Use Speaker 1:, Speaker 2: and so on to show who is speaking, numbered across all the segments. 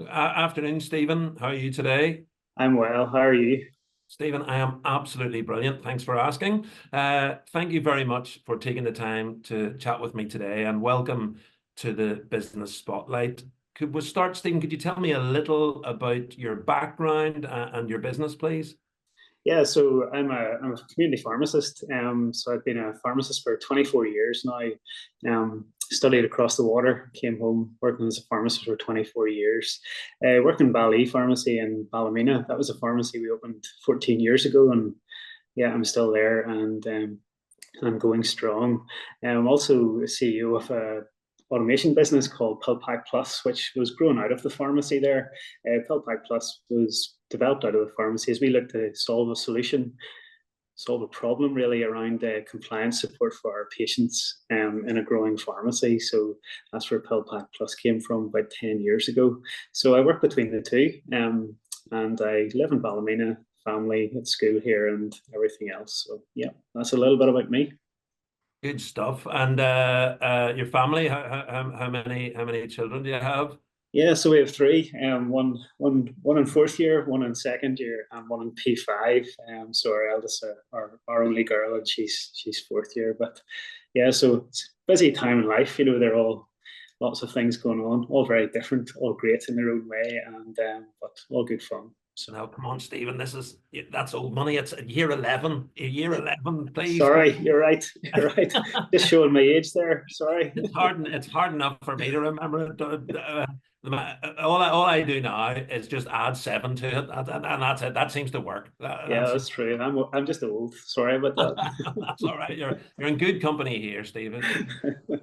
Speaker 1: Afternoon, Stephen. How are you today?
Speaker 2: I'm well. How are you?
Speaker 1: Stephen, I am absolutely brilliant. Thanks for asking. Thank you very much for taking the time to chat with me today, and welcome to the Business Spotlight. Could we start, Stephen? Could you tell me a little about your background and your business, please?
Speaker 2: Yeah, so I'm a community pharmacist. So I've been a pharmacist for 24 years now. Studied across the water, came home working as a pharmacist for 24 years. Worked in Bali Pharmacy in Ballymena. That was a pharmacy we opened 14 years ago, and yeah, I'm still there and I'm going strong. I'm also a CEO of a automation business called PillPacPlus, which was grown out of the pharmacy there. PillPacPlus was developed out of the pharmacy as we look to solve a problem really around compliance support for our patients in a growing pharmacy. So that's where PillPacPlus came from about 10 years ago. So I work between the two, and I live in Ballymena, family at school here and everything else. So yeah, that's a little bit about me.
Speaker 1: Good stuff. And your family, how many children do you have?
Speaker 2: Yeah, so we have three. One in fourth year, one in second year, and one in P5. So our eldest, our only girl, and she's fourth year. But yeah, so it's a busy time in life. They're all lots of things going on, all very different, all great in their own way, and but all good fun. So
Speaker 1: Now, come on, Stephen. That's old money. It's year 11. Year 11, please.
Speaker 2: sorry, you're right. You're right. Just showing my age there. Sorry.
Speaker 1: It's hard enough for me to remember it. All I do now is just add seven to it, and that's it. That seems to work.
Speaker 2: Yeah, that's true. I'm just old. Sorry about
Speaker 1: That's all right. You're in good company here, Stephen.
Speaker 2: that.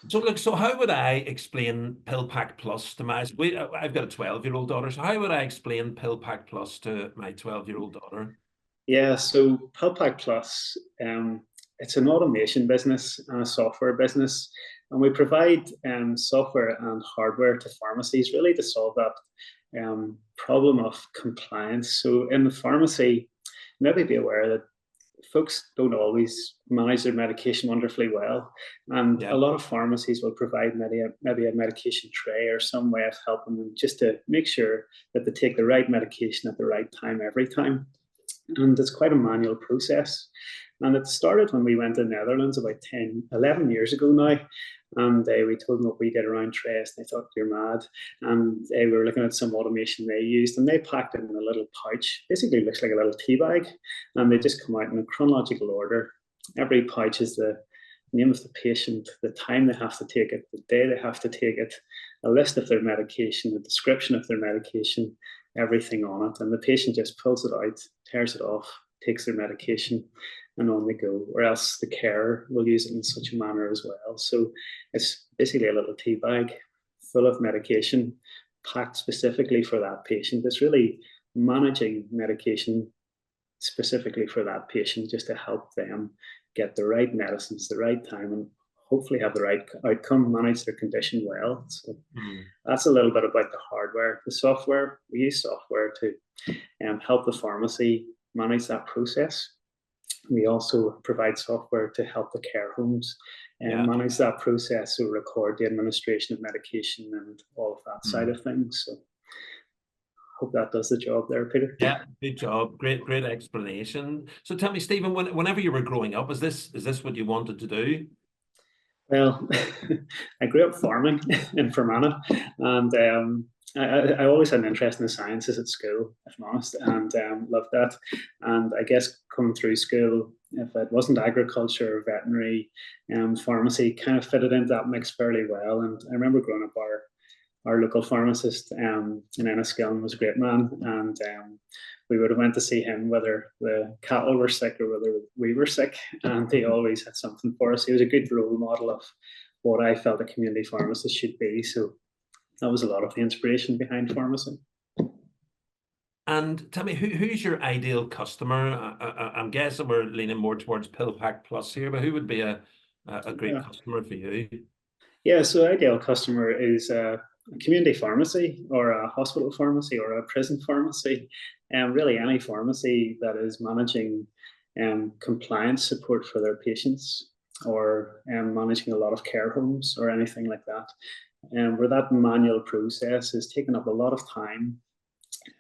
Speaker 1: So look, so how would I explain PillPack Plus to I've got a 12-year-old daughter, so how would I explain PillPack Plus to my 12-year-old daughter?
Speaker 2: Yeah, so PillPacPlus, it's an automation business and a software business, and we provide software and hardware to pharmacies really to solve that problem of compliance. So in the pharmacy, maybe be aware that folks don't always manage their medication wonderfully well, and a
Speaker 1: Yeah.
Speaker 2: lot of pharmacies will provide maybe a medication tray or some way of helping them just to make sure that they take the right medication at the right time every time, and it's quite a manual process. And it started when we went to the Netherlands about 10, 11 years ago now. And we told them what we did around trace, and they thought, you're mad. And we were looking at some automation they used, and they packed it in a little pouch. Basically, looks like a little tea bag. And they just come out in a chronological order. Every pouch is the name of the patient, the time they have to take it, the day they have to take it, a list of their medication, a description of their medication, everything on it. And the patient just pulls it out, tears it off, takes their medication, and on they go. Or else the carer will use it in such a manner as well. So it's basically a little tea bag full of medication packed specifically for that patient. It's really managing medication specifically for that patient just to help them get the right medicines, the right time, and hopefully have the right outcome, manage their condition well. So
Speaker 1: Mm.
Speaker 2: that's a little bit about the hardware. The software, we use software to help the pharmacy manage that process. We also provide software to help the care homes and
Speaker 1: Yeah.
Speaker 2: manage that process, so record the administration of medication and all of that side
Speaker 1: Mm.
Speaker 2: of things. So hope that does the job there, Peter.
Speaker 1: Yeah, good job. Great explanation. So tell me, Stephen, whenever you were growing up, is this what you wanted to do?
Speaker 2: Well, I grew up farming in Fermanagh, and I always had an interest in the sciences at school, if I'm honest, and loved that. And I guess coming through school, if it wasn't agriculture or veterinary, pharmacy kind of fitted into that mix fairly well. And I remember growing up, our local pharmacist in Enniskillen was a great man, and we would have went to see him whether the cattle were sick or whether we were sick, and he always had something for us. He was a good role model of what I felt a community pharmacist should be. So that was a lot of the inspiration behind pharmacy.
Speaker 1: And tell me, who's your ideal customer? I'm guessing we're leaning more towards PillPack Plus here, but who would be a great
Speaker 2: Yeah,
Speaker 1: customer for you?
Speaker 2: yeah. So ideal customer is a community pharmacy or a hospital pharmacy or a prison pharmacy, and really any pharmacy that is managing compliance support for their patients or managing a lot of care homes or anything like that. where that manual process is taking up a lot of time,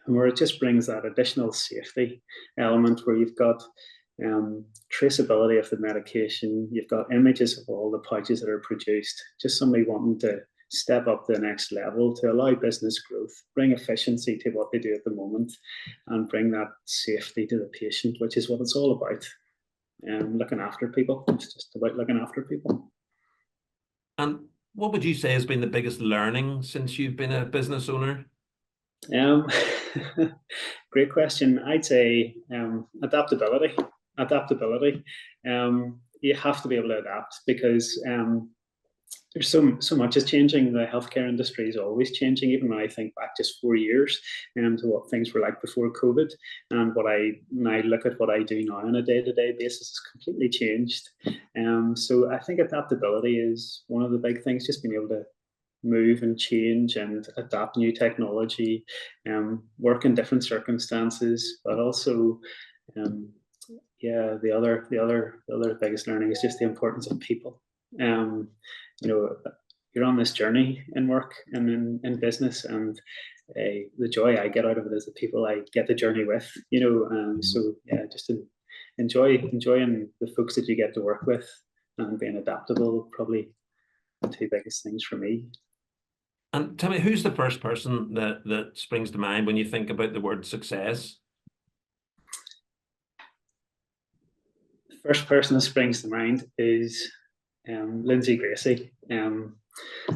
Speaker 2: and where it just brings that additional safety element where you've got traceability of the medication, you've got images of all the pouches that are produced, just somebody wanting to step up to the next level to allow business growth, bring efficiency to what they do at the moment, and bring that safety to the patient, which is what it's all about. Looking after people. It's just about looking after people.
Speaker 1: And what would you say has been the biggest learning since you've been a business owner?
Speaker 2: Um, great question. I'd say adaptability. Adaptability. You have to be able to adapt because there's so much is changing. The healthcare industry is always changing. Even when I think back just 4 years to what things were like before COVID, and what I now look at what I do now on a day-to-day basis is completely changed. So I think adaptability is one of the big things. Just being able to move and change and adapt new technology, work in different circumstances, but also, yeah, the other biggest learning is just the importance of people. You know, you're on this journey in work and in business, and the joy I get out of it is the people I get the journey with. So yeah, just enjoying the folks that you get to work with and being adaptable, probably the two biggest things for me.
Speaker 1: And tell me, who's the first person that springs to mind when you think about the word success?
Speaker 2: The first person that springs to mind is Lindsay Gracie.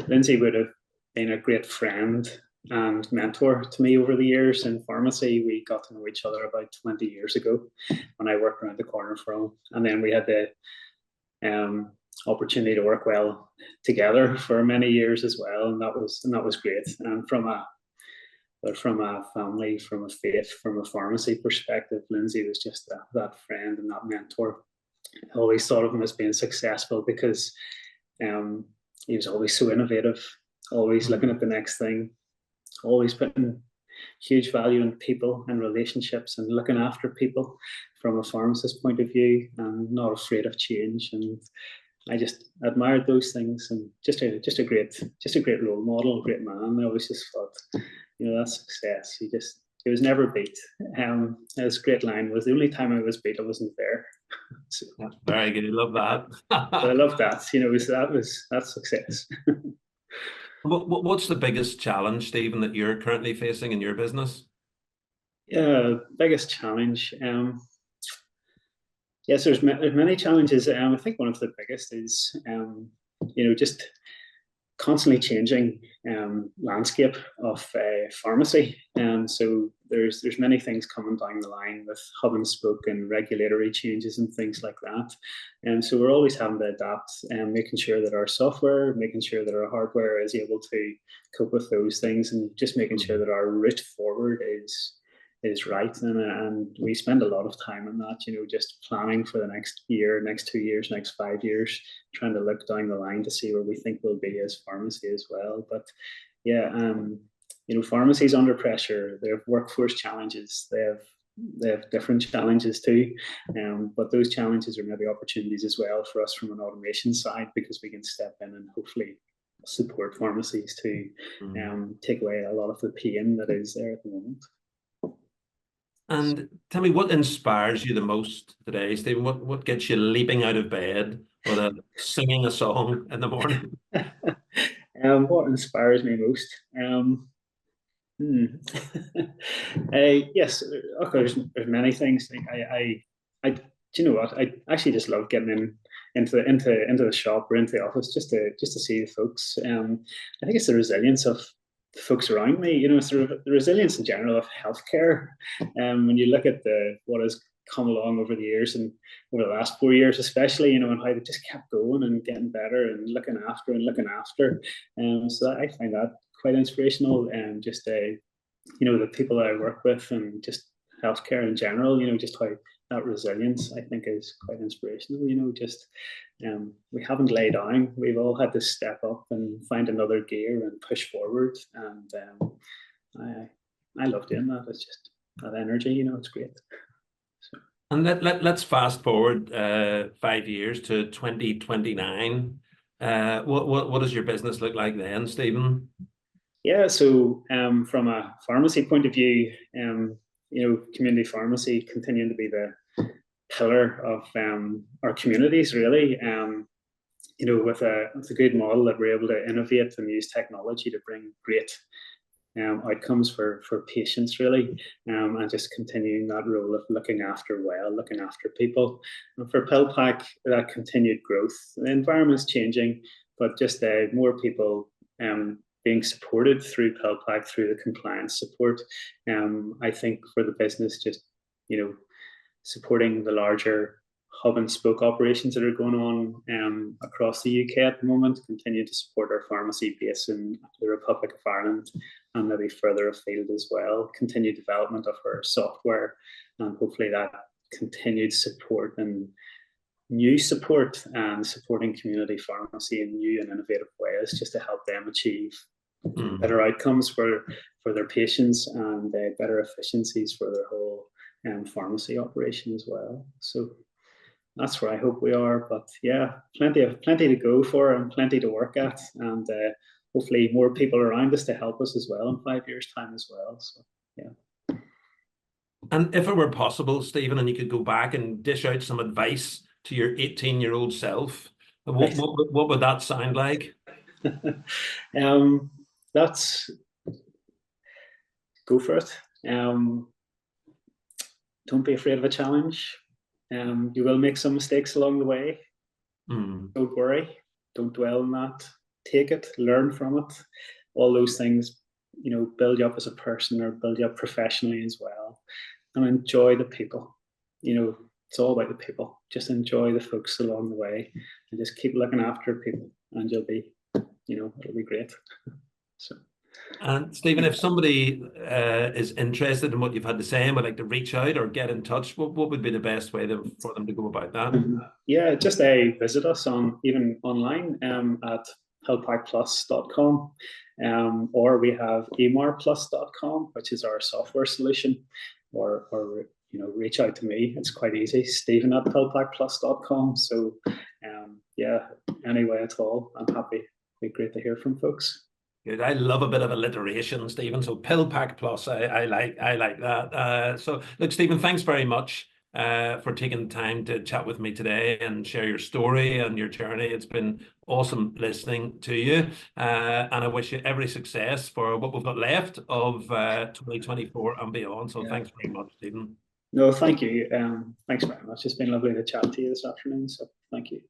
Speaker 2: Lindsay would have been a great friend and mentor to me over the years in pharmacy. We got to know each other about 20 years ago when I worked around the corner from him. And then we had the opportunity to work well together for many years as well. And that was great. And from a family, from a faith, from a pharmacy perspective, Lindsay was just that friend and that mentor. I always thought of him as being successful because he was always so innovative, always looking at the next thing, always putting huge value in people and relationships and looking after people from a pharmacist point of view, and not afraid of change. And I just admired those things, and just a great role model, great man. I always just thought, that success. He was never beat. His great line was, "The only time I was beat, I wasn't there." So,
Speaker 1: that's very good. I love that.
Speaker 2: so I love that. That's success.
Speaker 1: What's the biggest challenge, Stephen, that you're currently facing in your business?
Speaker 2: Yeah, biggest challenge. Yes, there's many challenges. I think one of the biggest is, just constantly changing landscape of pharmacy. So there's many things coming down the line with hub and spoke and regulatory changes and things like that. And so we're always having to adapt and making sure that our software, making sure that our hardware is able to cope with those things, and just making sure that our route forward is right. And we spend a lot of time on that, just planning for the next year, next 2 years, next 5 years, trying to look down the line to see where we think we'll be as pharmacy as well. But yeah, pharmacy's under pressure. They have workforce challenges. They have different challenges too. But those challenges are maybe opportunities as well for us from an automation side, because we can step in and hopefully support pharmacies to take away a lot of the pain that is there at the moment.
Speaker 1: And tell me, what inspires you the most today, Stephen? What gets you leaping out of bed or singing a song in the morning?
Speaker 2: What inspires me most? Yes, okay, there's many things. Do you know what? I actually just love getting into the shop or into the office just to see the folks. I think it's the resilience of the folks around me. It's the resilience in general of healthcare. When you look at what has come along over the years, and over the last 4 years especially, and how they just kept going and getting better and looking after. So I find that quite inspirational. And just the people that I work with, and just healthcare in general, just how that resilience, I think, is quite inspirational. We haven't laid down. We've all had to step up and find another gear and push forward. And I love doing that. It's just that energy, it's great. So.
Speaker 1: And let's fast forward 5 years to 2029. What does your business look like then, Stephen?
Speaker 2: Yeah, so from a pharmacy point of view, community pharmacy continuing to be the pillar of our communities, really. With a good model that we're able to innovate and use technology to bring great outcomes for patients, really, and just continuing that role of looking after people. And for PillPac, that continued growth. The environment's changing, but just more people being supported through PillPac, through the compliance support. I think for the business, just supporting the larger hub and spoke operations that are going on across the UK at the moment, continue to support our pharmacy base in the Republic of Ireland and maybe further afield as well. Continued development of our software, and hopefully that continued support and new support and supporting community pharmacy in new and innovative ways just to help them achieve better outcomes for their patients and better efficiencies for their whole pharmacy operation as well. So that's where I hope we are. But yeah, plenty to go for and plenty to work at, and hopefully more people around us to help us as well in 5 years' time as well. So yeah.
Speaker 1: And if it were possible, Stephen, and you could go back and dish out some advice to your 18-year-old self, what would that sound like?
Speaker 2: That's go for it. Don't be afraid of a challenge. You will make some mistakes along the way. Don't worry. Don't dwell on that. Take it, learn from it. All those things, build you up as a person or build you up professionally as well. And enjoy the people. It's all about the people. Just enjoy the folks along the way and just keep looking after people, and you'll be, it'll be great. So.
Speaker 1: And Stephen, if somebody is interested in what you've had to say and would like to reach out or get in touch, what would be the best way for them to go about that?
Speaker 2: Yeah, just visit us even online at pillpacplus.com, or we have emarplus.com, which is our software solution, or reach out to me. It's quite easy, Stephen at pillpacplus.com. So yeah, any way at all, I'm happy. It'd be great to hear from folks.
Speaker 1: Good. I love a bit of alliteration, Stephen. So PillPacPlus, I like that. So look, Stephen, thanks very much for taking the time to chat with me today and share your story and your journey. It's been awesome listening to you, and I wish you every success for what we've got left of 2024 and beyond. So thanks very much, Stephen.
Speaker 2: No, thank you. Thanks very much. It's been lovely to chat to you this afternoon. So thank you.